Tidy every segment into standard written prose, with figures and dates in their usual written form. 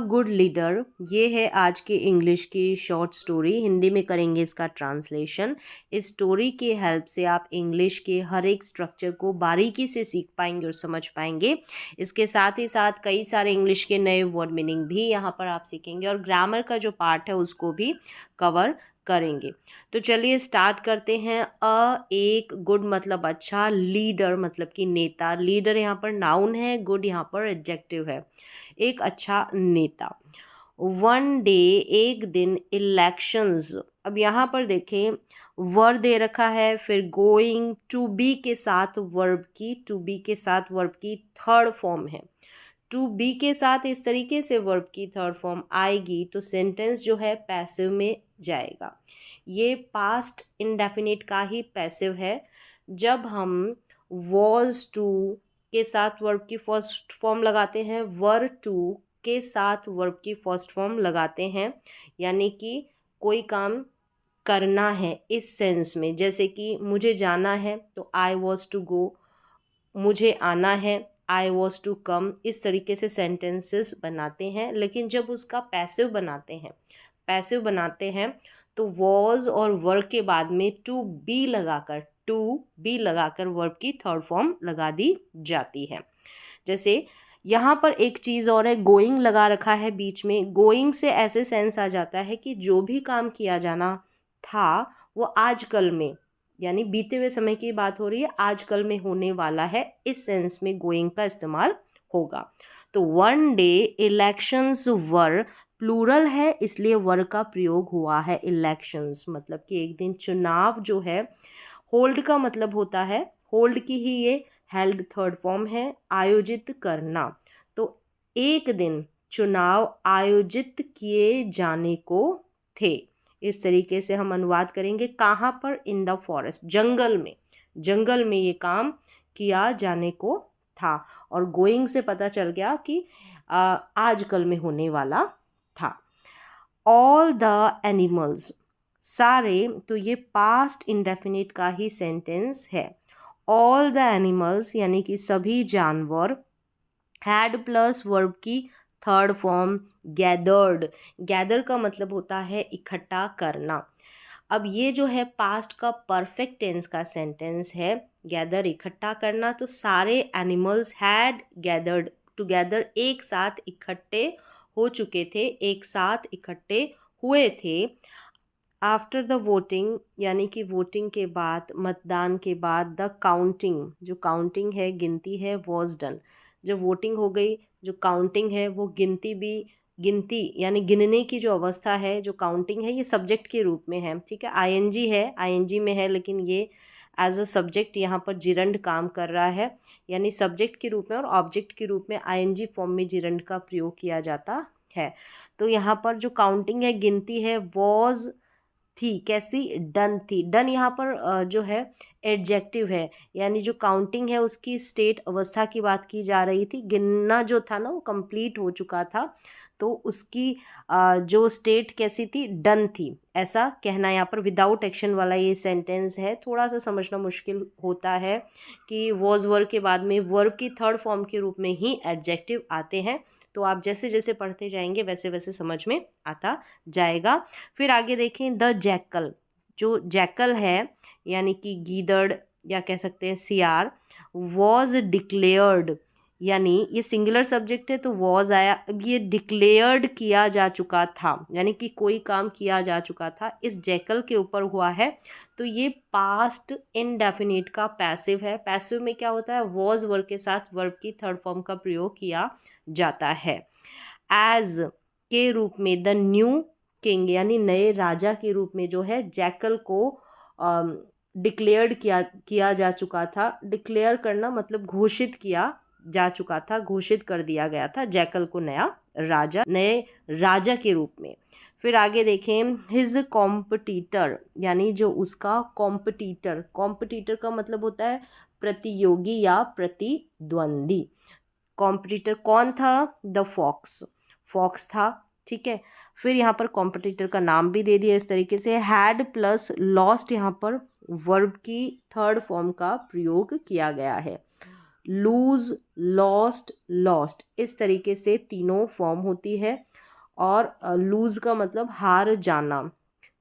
Good leader, ये है आज की इंग्लिश की शॉर्ट स्टोरी। हिंदी में करेंगे इसका ट्रांसलेशन। इस स्टोरी के हेल्प से आप इंग्लिश के हर एक स्ट्रक्चर को बारीकी से सीख पाएंगे और समझ पाएंगे। इसके साथ ही साथ कई सारे इंग्लिश के नए वर्ड मीनिंग भी यहाँ पर आप सीखेंगे और ग्रामर का जो पार्ट है उसको भी कवर करेंगे। तो चलिए स्टार्ट करते हैं। एक गुड मतलब अच्छा, लीडर मतलब कि नेता। लीडर यहाँ पर नाउन है, गुड यहाँ पर एडजेक्टिव है। एक अच्छा नेता। वन डे, एक दिन, इलेक्शंस। अब यहाँ पर देखें वर्ब दे रखा है, फिर गोइंग, टू बी के साथ वर्ब की, टू बी के साथ वर्ब की थर्ड फॉर्म है। टू बी के साथ इस तरीके से वर्ब की थर्ड फॉर्म आएगी तो सेंटेंस जो है पैसिव में जाएगा। ये पास्ट इंडेफिनिट का ही पैसिव है। जब हम वॉज टू के साथ वर्ब की फर्स्ट फॉर्म लगाते हैं, वर टू के साथ वर्ब की फर्स्ट फॉर्म लगाते हैं, यानी कि कोई काम करना है इस सेंस में। जैसे कि मुझे जाना है तो आई वॉज टू गो, मुझे आना है आई वॉज टू कम। इस तरीके से सेंटेंसेस बनाते हैं। लेकिन जब उसका पैसिव बनाते हैं तो वॉज और वर्ब के बाद में टू बी लगाकर वर्ब की थर्ड फॉर्म लगा दी जाती है। जैसे यहाँ पर एक चीज़ और है, गोइंग लगा रखा है बीच में। गोइंग से ऐसे सेंस आ जाता है कि जो भी काम किया जाना था वो आजकल में, यानी बीते हुए समय की बात हो रही है, आजकल में होने वाला है। इस सेंस में गोइंग का इस्तेमाल होगा। तो वन डे इलेक्शंस वर, प्लूरल है इसलिए वर का प्रयोग हुआ है। इलेक्शंस मतलब कि एक दिन चुनाव जो है। होल्ड का मतलब होता है, होल्ड की ही ये हेल्ड थर्ड फॉर्म है, आयोजित करना। तो एक दिन चुनाव आयोजित किए जाने को थे। इस तरीके से हम अनुवाद करेंगे। कहाँ पर? इन द फॉरेस्ट, जंगल में ये काम किया जाने को था। और गोइंग से पता चल गया कि आजकल में होने वाला था। ऑल द एनिमल्स, सारे, तो ये पास्ट इंडेफिनिट का ही सेंटेंस है। ऑल द एनिमल्स यानी कि सभी जानवर। हैड प्लस वर्ब की थर्ड फॉर्म गैदर्ड। गैदर का मतलब होता है इकट्ठा करना। अब ये जो है पास्ट का परफेक्ट टेंस का सेंटेंस है, गैदर इकट्ठा करना। तो सारे एनिमल्स हैड गैदर्ड टुगेदर, एक साथ इकट्ठे हो चुके थे, एक साथ इकट्ठे हुए थे। आफ्टर द वोटिंग यानी कि वोटिंग के बाद, मतदान के बाद, द काउंटिंग, जो काउंटिंग है गिनती है, वॉज डन। जब वोटिंग हो गई, जो काउंटिंग है वो गिनती यानी गिनने की जो अवस्था है, जो काउंटिंग है, ये सब्जेक्ट के रूप में है। ठीक है, आईएनजी है, आईएनजी में है, लेकिन ये एज अ सब्जेक्ट यहाँ पर जिरंड काम कर रहा है। यानी सब्जेक्ट के रूप में और ऑब्जेक्ट के रूप में आईएनजी फॉर्म में जिरंड का प्रयोग किया जाता है। तो यहाँ पर जो काउंटिंग है, गिनती है, वॉज थी, कैसी? डन थी। डन यहाँ पर जो है एडजेक्टिव है, यानी जो काउंटिंग है उसकी स्टेट अवस्था की बात की जा रही थी। गिनना जो था ना वो कंप्लीट हो चुका था, तो उसकी जो स्टेट कैसी थी? डन थी, ऐसा कहना यहाँ पर। विदाउट एक्शन वाला ये सेंटेंस है। थोड़ा सा समझना मुश्किल होता है कि वॉज वर्ब के बाद में वर्ब की थर्ड फॉर्म के रूप में ही एडजेक्टिव आते हैं। तो आप जैसे जैसे पढ़ते जाएंगे वैसे वैसे समझ में आता जाएगा। फिर आगे देखें, द जैकल। जो जैकल है यानी कि गीदड़ या कह सकते हैं सियार। वॉज डिक्लेयर्ड, यानी ये सिंगुलर सब्जेक्ट है तो वॉज आया। अब ये डिक्लेयर्ड किया जा चुका था, यानी कि कोई काम किया जा चुका था, इस जैकल के ऊपर हुआ है। तो ये पास्ट इनडेफिनिट का पैसिव है। पैसिव में क्या होता है? वॉज वर्ब के साथ वर्ब की थर्ड फॉर्म का प्रयोग किया जाता है। एज के रूप में, द न्यू किंग यानी नए राजा के रूप में जो है जैकल को डिक्लेयर्ड किया जा चुका था। डिक्लेयर करना मतलब घोषित किया जा चुका था, घोषित कर दिया गया था जैकल को नए राजा के रूप में। फिर आगे देखें, हिज कॉम्पिटिटर यानी जो उसका कॉम्पिटिटर का मतलब होता है प्रतियोगी या प्रतिद्वंदी। कॉम्पिटिटर कौन था? द फॉक्स था। ठीक है, फिर यहाँ पर कॉम्पिटिटर का नाम भी दे दिया इस तरीके से। हैड प्लस लॉस्ट यहाँ पर वर्ब की थर्ड फॉर्म का प्रयोग किया गया है। लूज, लॉस्ट, लॉस्ट, इस तरीके से तीनों फॉर्म होती है। और लूज का मतलब हार जाना,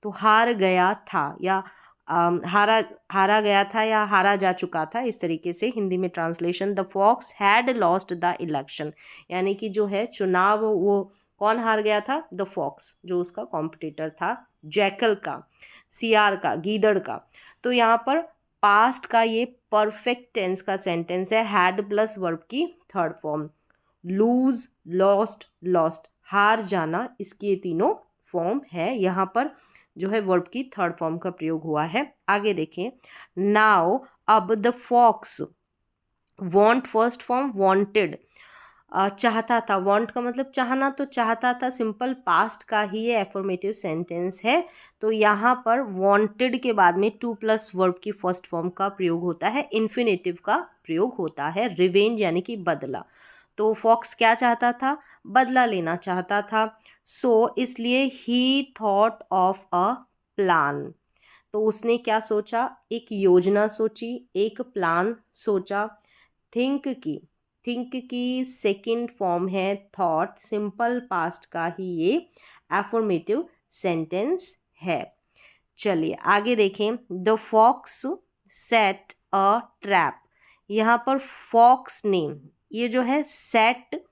तो हार गया था या हारा हारा गया था या हारा जा चुका था, इस तरीके से हिंदी में translation. The fox had lost the election, यानी कि जो है चुनाव, वो कौन हार गया था? द फॉक्स, जो उसका कॉम्पिटिटर था, जैकल का, सियार का, गीदड़ का। तो यहाँ पर पास्ट का ये परफेक्ट टेंस का सेंटेंस है, हैड प्लस वर्ब की third form. Lose, lost, lost, हार जाना, इसकी ये तीनों फॉर्म है। यहाँ पर जो है वर्ब की थर्ड फॉर्म का प्रयोग हुआ है। आगे देखें, नाउ, अब the fox, want first form, wanted, चाहता था। वॉन्ट का मतलब चाहना, तो चाहता था सिंपल पास्ट का ही ये एफर्मेटिव सेंटेंस है। तो यहाँ पर वॉन्टेड के बाद में टू प्लस वर्ब की फर्स्ट फॉर्म का प्रयोग होता है, इन्फिनेटिव का प्रयोग होता है। रिवेंज यानी कि बदला। तो फॉक्स क्या चाहता था? बदला लेना चाहता था। सो इसलिए ही थॉट ऑफ अ प्लान, तो उसने क्या सोचा? एक योजना सोची, एक प्लान सोचा। थिंक की, थिंक की सेकंड फॉर्म है थॉट, सिंपल पास्ट का ही ये एफर्मेटिव सेंटेंस है। चलिए आगे देखें, the fox set a trap. यहाँ पर फॉक्स ने, ये जो है सेट,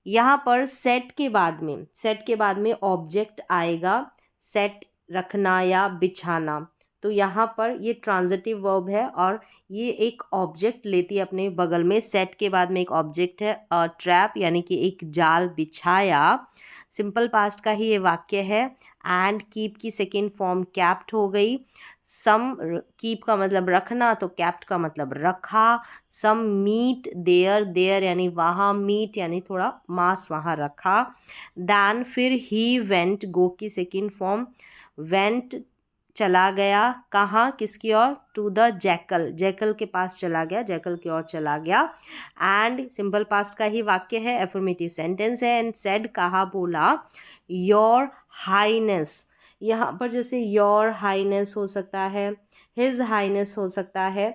यहाँ पर सेट के बाद में, सेट के बाद में ऑब्जेक्ट आएगा, सेट रखना या बिछाना। तो यहाँ पर ये ट्रांजिटिव वर्ब है और ये एक ऑब्जेक्ट लेती है अपने बगल में। सेट के बाद में एक ऑब्जेक्ट है, ट्रैप, यानी कि एक जाल बिछाया। सिंपल पास्ट का ही ये वाक्य है। एंड कीप की सेकेंड फॉर्म कैप्ट हो गई। सम, कीप का मतलब रखना, तो कैप्ट का मतलब रखा। सम मीट देयर, देयर यानी वहाँ, मीट यानी थोड़ा मांस वहाँ रखा। दैन फिर ही वेंट, गो की सेकेंड फॉर्म, वेंट चला गया, कहाँ, किसकी ओर? टू द जैकल, जैकल के पास चला गया, जैकल की ओर चला गया। एंड सिंपल पास्ट का ही वाक्य है, एफर्मेटिव सेंटेंस है। एंड सेड, कहा, बोला, योर हाईनेस, यहाँ पर जैसे योर हाईनेस हो सकता है, हिज हाईनेस हो सकता है।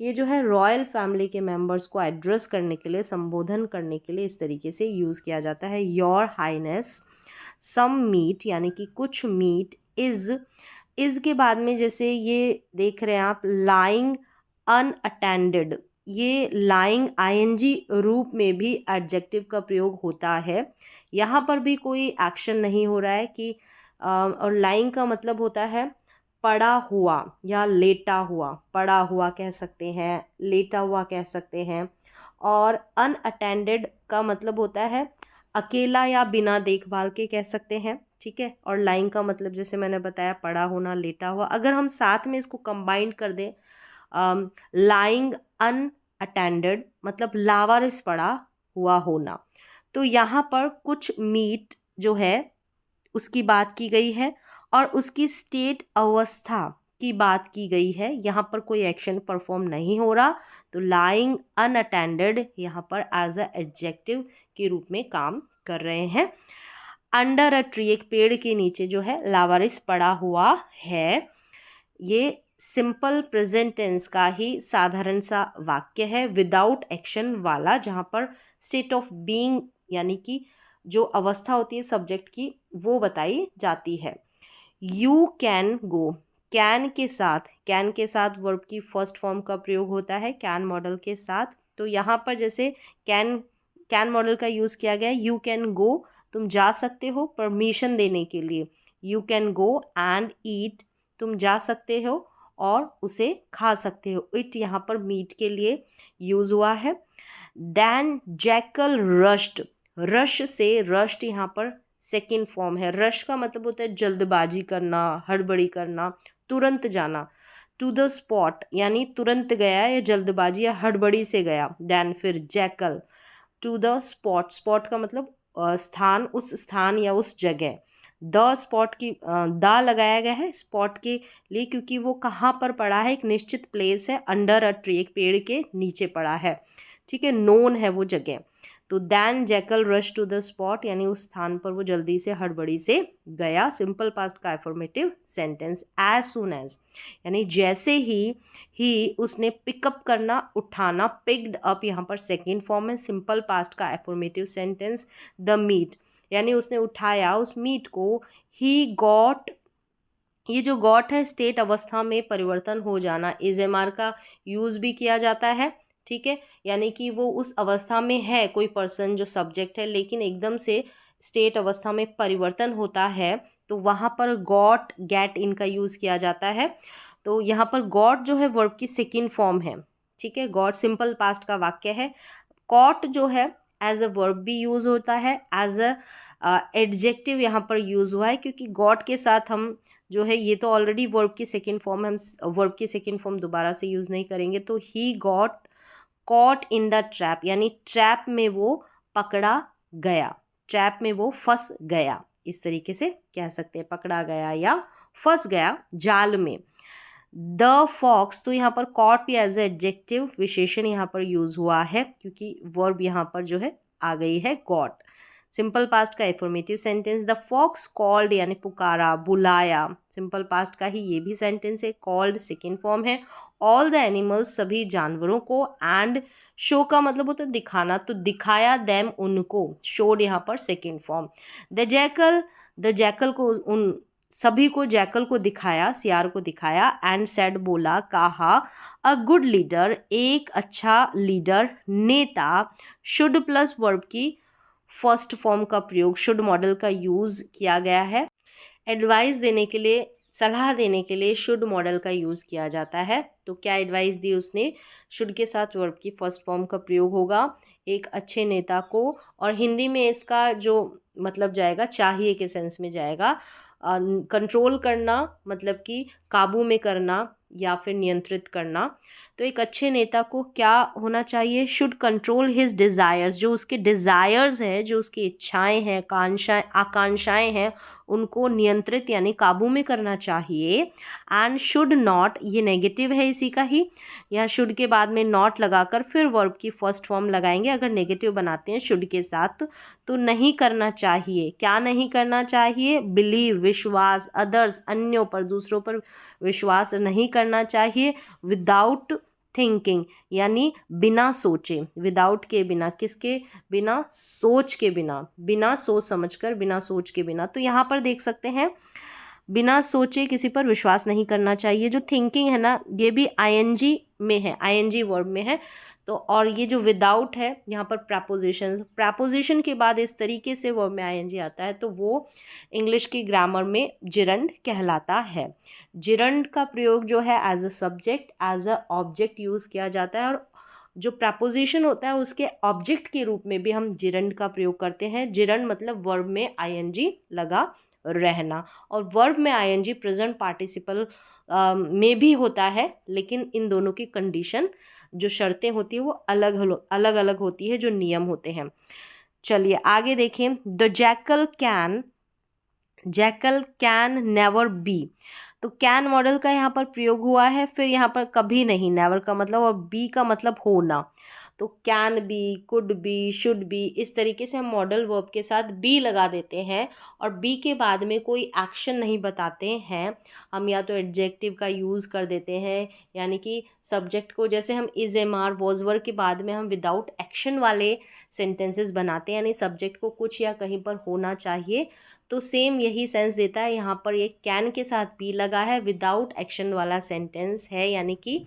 ये जो है रॉयल फैमिली के मेंबर्स को एड्रेस करने के लिए, संबोधन करने के लिए इस तरीके से यूज़ किया जाता है, योर हाईनेस। सम मीट यानी कि कुछ मीट, इज़ के बाद में जैसे ये देख रहे हैं आप, लाइंग अनअटेंडेड, ये लाइंग आईएनजी रूप में भी एडजेक्टिव का प्रयोग होता है। यहाँ पर भी कोई एक्शन नहीं हो रहा है कि और लाइंग का मतलब होता है पड़ा हुआ या लेटा हुआ, पड़ा हुआ कह सकते हैं, लेटा हुआ कह सकते हैं। और अनअटेंडेड का मतलब होता है अकेला या बिना देखभाल के कह सकते हैं, ठीक है। और लाइंग का मतलब जैसे मैंने बताया पड़ा होना, लेटा हुआ। अगर हम साथ में इसको कंबाइन कर दें, लाइंग अनअटेंडेड मतलब लावारिस पड़ा हुआ होना। तो यहाँ पर कुछ मीट जो है उसकी बात की गई है और उसकी स्टेट, अवस्था की बात की गई है। यहाँ पर कोई एक्शन परफॉर्म नहीं हो रहा, तो लाइंग अनअटेंडेड यहाँ पर एज अ एडजेक्टिव के रूप में काम कर रहे हैं। अंडर अ ट्री, एक पेड़ के नीचे जो है लावारिस पड़ा हुआ है। ये सिंपल प्रेजेंट टेंस का ही साधारण सा वाक्य है, विदाउट एक्शन वाला, जहाँ पर स्टेट ऑफ बीइंग यानी कि जो अवस्था होती है सब्जेक्ट की, वो बताई जाती है। यू कैन गो, कैन के साथ वर्ब की फर्स्ट फॉर्म का प्रयोग होता है, कैन मॉडल के साथ। तो यहाँ पर जैसे कैन मॉडल का यूज़ किया गया है, यू कैन गो, तुम जा सकते हो, परमिशन देने के लिए। You can go and eat, तुम जा सकते हो और उसे खा सकते हो। इट यहाँ पर मीट के लिए यूज़ हुआ है। दैन जैकल रश्ड, रश से रश्ड यहाँ पर सेकेंड फॉर्म है। रश का मतलब होता है जल्दबाजी करना, हड़बड़ी करना, तुरंत जाना। टू द स्पॉट यानी तुरंत गया या जल्दबाजी या हड़बड़ी से गया। दैन फिर jackal, to the spot, spot का मतलब स्थान, उस स्थान या उस जगह। द स्पॉट की द लगाया गया है स्पॉट के लिए, क्योंकि वो कहाँ पर पड़ा है, एक निश्चित प्लेस है, अंडर अ ट्री, एक पेड़ के नीचे पड़ा है, ठीक है, नोन है वो जगह। तो then jackal rush to the spot, यानी उस स्थान पर वो जल्दी से हड़बड़ी से गया। सिंपल पास्ट का affirmative sentence as soon as, यानी जैसे ही उसने पिकअप करना, उठाना, पिक्ड अप यहाँ पर सेकेंड फॉर्म है। सिंपल पास्ट का एफर्मेटिव सेंटेंस द मीट, यानी उसने उठाया उस मीट को। ही गॉट, ये जो गॉट है स्टेट अवस्था में परिवर्तन हो जाना, इज एम आर का यूज़ भी किया जाता है, ठीक है। यानी कि वो उस अवस्था में है, कोई पर्सन जो सब्जेक्ट है, लेकिन एकदम से स्टेट अवस्था में परिवर्तन होता है तो वहाँ पर गॉट, गेट इनका यूज़ किया जाता है। तो यहाँ पर गॉट जो है वर्ब की सेकेंड फॉर्म है, ठीक है। गॉट सिंपल पास्ट का वाक्य है। कॉट जो है एज अ वर्ब भी यूज़ होता है, एज अ एडजेक्टिव यहाँ पर यूज़ हुआ है, क्योंकि गॉट के साथ हम जो है, ये तो ऑलरेडी वर्ब की सेकेंड फॉर्म है, हम वर्ब की सेकेंड फॉर्म दोबारा से यूज़ नहीं करेंगे। तो he got caught in the trap, यानी ट्रैप में वो पकड़ा गया, ट्रैप में वो फंस गया, इस तरीके से कह सकते हैं, पकड़ा गया या फंस गया जाल में। द फॉक्स, तो यहाँ पर कॉट भी एज ए एडजेक्टिव विशेषण यहाँ पर यूज हुआ है, क्योंकि वर्ब यहाँ पर जो है आ गई है गॉट। सिंपल पास्ट का affirmative sentence the fox called, यानी पुकारा, बुलाया, सिंपल पास्ट का ही ये भी सेंटेंस है। कॉल्ड सेकेंड फॉर्म है। ऑल द एनिमल्स, सभी जानवरों को। एंड शो का मतलब होता है दिखाना, तो दिखाया देम, उनको। शोड यहाँ पर सेकेंड फॉर्म। द जैकल को, उन सभी को, जैकल को दिखाया, सियार को दिखाया। एंड सेड, बोला, कहा। अ गुड लीडर, एक अच्छा लीडर, नेता। शुड प्लस वर्ब की फर्स्ट फॉर्म का प्रयोग, शुड मॉडल का यूज़ किया गया है। एडवाइस देने के लिए, सलाह देने के लिए शुड मॉडल का यूज़ किया जाता है। तो क्या एडवाइस दी उसने, शुड के साथ वर्ब की फर्स्ट फॉर्म का प्रयोग होगा, एक अच्छे नेता को। और हिंदी में इसका जो मतलब जाएगा, चाहिए के सेंस में जाएगा। कंट्रोल करना, मतलब कि काबू में करना या फिर नियंत्रित करना। तो एक अच्छे नेता को क्या होना चाहिए, शुड कंट्रोल हिज डिज़ायर्स, जो उसके डिज़ायर्स है, जो उसकी इच्छाएं हैं, आकांक्षाएं हैं, उनको नियंत्रित यानी काबू में करना चाहिए। एंड शुड नॉट, ये नेगेटिव है इसी का ही, यहाँ शुड के बाद में नॉट लगाकर फिर वर्ब की फर्स्ट फॉर्म लगाएंगे। अगर नेगेटिव बनाते हैं शुड के साथ तो नहीं करना चाहिए। क्या नहीं करना चाहिए, बिलीव, विश्वास, अदर्स, अन्यों पर, दूसरों पर विश्वास नहीं करना चाहिए। विदाउट थिंकिंग, यानी बिना सोचे, विदाउट के बिना, किसके बिना, सोच के बिना, बिना सोच समझकर, बिना सोच के बिना। तो यहाँ पर देख सकते हैं बिना सोचे किसी पर विश्वास नहीं करना चाहिए। जो थिंकिंग है ना, ये भी आईएनजी में है, आईएनजी वर्ब में है। तो और ये जो विदाउट है यहाँ पर प्रपोजिशन के बाद इस तरीके से वर्ब में आईएनजी आता है तो वो इंग्लिश की ग्रामर में जिरंड कहलाता है। जिरंड का प्रयोग जो है as a subject, as a object use किया जाता है, और जो प्रपोजिशन होता है उसके ऑब्जेक्ट के रूप में भी हम जिरंड का प्रयोग करते हैं। जिरंड मतलब वर्ब में आईएनजी लगा रहना, और वर्ब में आईएनजी प्रेजेंट पार्टिसिपल में भी होता है, लेकिन इन दोनों की कंडीशन, जो शर्तें होती है वो अलग अलग होती है, जो नियम होते हैं। चलिए आगे देखें। The jackal can never be, तो कैन मॉडल का यहाँ पर प्रयोग हुआ है। फिर यहाँ पर कभी नहीं, नेवर का मतलब, और बी का मतलब होना। तो can be, could be, should be, इस तरीके से हम मॉडल वर्ब के साथ बी लगा देते हैं, और बी के बाद में कोई एक्शन नहीं बताते हैं। हम या तो एडजेक्टिव का यूज़ कर देते हैं, यानी कि सब्जेक्ट को, जैसे हम इज, एम आर, वॉज, वर के बाद में हम विदाउट एक्शन वाले सेंटेंसेस बनाते हैं, यानी सब्जेक्ट को कुछ या कहीं पर होना चाहिए। तो सेम यही सेंस देता है। यहाँ पर ये कैन के साथ बी लगा है, विदाउट एक्शन वाला सेंटेंस है, यानी कि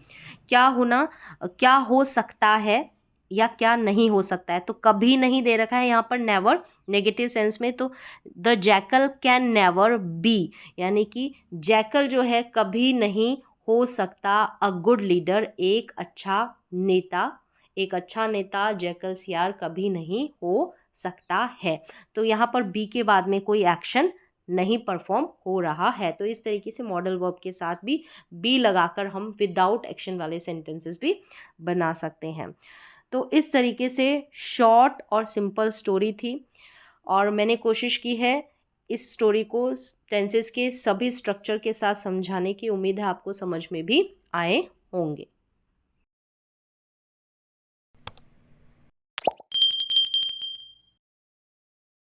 क्या होना, क्या हो सकता है या क्या नहीं हो सकता है। तो कभी नहीं दे रखा है यहाँ पर, नेवर नेगेटिव सेंस में। तो the jackal can never be, यानी कि जैकल जो है कभी नहीं हो सकता अ गुड लीडर, एक अच्छा नेता, एक अच्छा नेता जैकल सियार कभी नहीं हो सकता है। तो यहाँ पर बी के बाद में कोई एक्शन नहीं परफॉर्म हो रहा है। तो इस तरीके से मॉडल वर्ब के साथ भी बी लगाकर हम विदाउट एक्शन वाले सेंटेंसेस भी बना सकते हैं। तो इस तरीके से शॉर्ट और सिंपल स्टोरी थी, और मैंने कोशिश की है इस स्टोरी को टेंसेस के सभी स्ट्रक्चर के साथ समझाने की। उम्मीद है आपको समझ में भी आए होंगे।